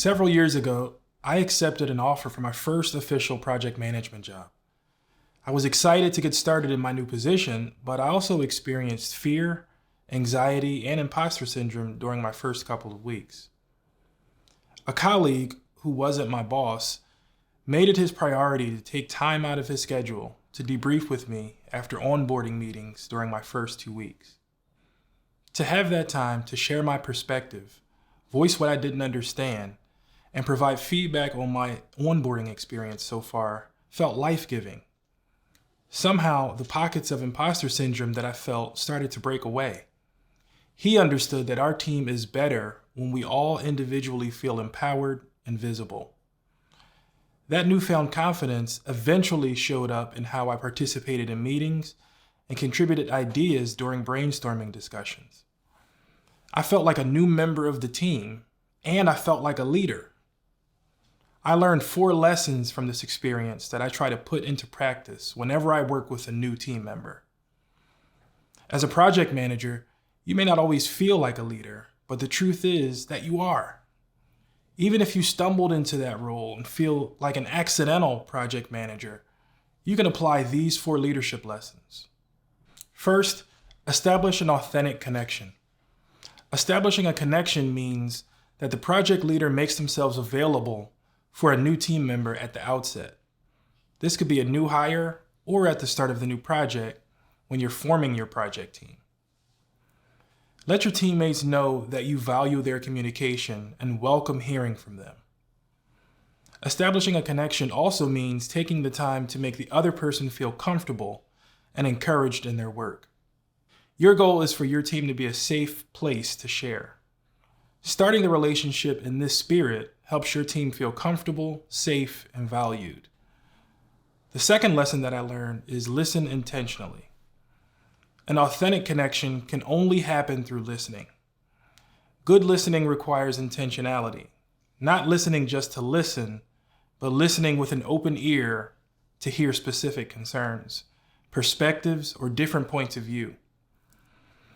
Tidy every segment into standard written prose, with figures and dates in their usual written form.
Several years ago, I accepted an offer for my first official project management job. I was excited to get started in my new position, but I also experienced fear, anxiety, and imposter syndrome during my first couple of weeks. A colleague, who wasn't my boss, made it his priority to take time out of his schedule to debrief with me after onboarding meetings during my first 2 weeks. To have that time to share my perspective, voice what I didn't understand, and provide feedback on my onboarding experience so far felt life-giving. Somehow, the pockets of imposter syndrome that I felt started to break away. He understood that our team is better when we all individually feel empowered and visible. That newfound confidence eventually showed up in how I participated in meetings and contributed ideas during brainstorming discussions. I felt like a new member of the team, and I felt like a leader. I learned 4 lessons from this experience that I try to put into practice whenever I work with a new team member. As a project manager, you may not always feel like a leader, but the truth is that you are. Even if you stumbled into that role and feel like an accidental project manager, you can apply these 4 leadership lessons. First, establish an authentic connection. Establishing a connection means that the project leader makes themselves available for a new team member at the outset. This could be a new hire or at the start of the new project when you're forming your project team. Let your teammates know that you value their communication and welcome hearing from them. Establishing a connection also means taking the time to make the other person feel comfortable and encouraged in their work. Your goal is for your team to be a safe place to share. Starting the relationship in this spirit helps your team feel comfortable, safe, and valued. The second lesson that I learned is listen intentionally. An authentic connection can only happen through listening. Good listening requires intentionality, not listening just to listen, but listening with an open ear to hear specific concerns, perspectives, or different points of view.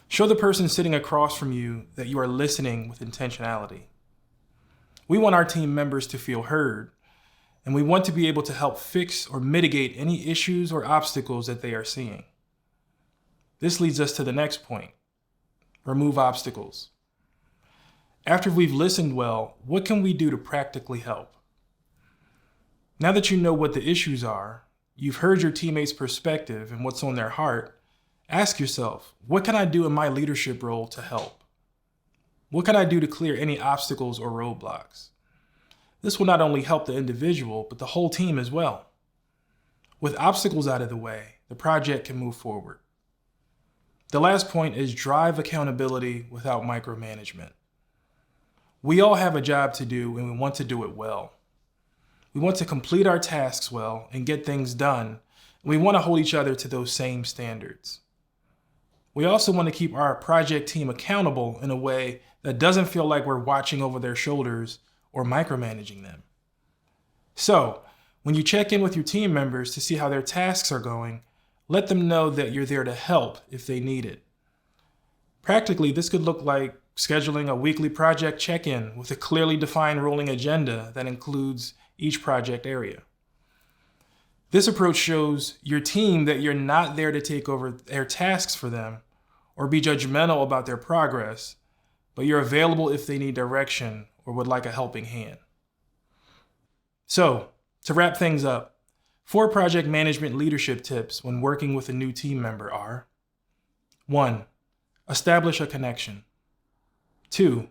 Show the person sitting across from you that you are listening with intentionality. We want our team members to feel heard, and we want to be able to help fix or mitigate any issues or obstacles that they are seeing. This leads us to the next point: remove obstacles. After we've listened well, what can we do to practically help? Now that you know what the issues are, you've heard your teammates' perspective and what's on their heart, ask yourself, what can I do in my leadership role to help? What can I do to clear any obstacles or roadblocks? This will not only help the individual, but the whole team as well. With obstacles out of the way, the project can move forward. The last point is drive accountability without micromanagement. We all have a job to do and we want to do it well. We want to complete our tasks well and get things done, and we want to hold each other to those same standards. We also want to keep our project team accountable in a way that doesn't feel like we're watching over their shoulders or micromanaging them. So, when you check in with your team members to see how their tasks are going, let them know that you're there to help if they need it. Practically, this could look like scheduling a weekly project check-in with a clearly defined rolling agenda that includes each project area. This approach shows your team that you're not there to take over their tasks for them or be judgmental about their progress, but you're available if they need direction or would like a helping hand. So, to wrap things up, 4 project management leadership tips when working with a new team member are: 1. Establish a connection. 2.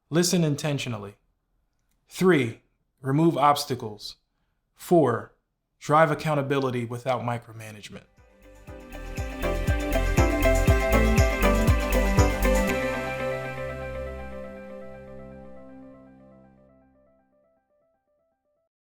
Listen intentionally. 3. Remove obstacles. 4. Drive accountability without micromanagement.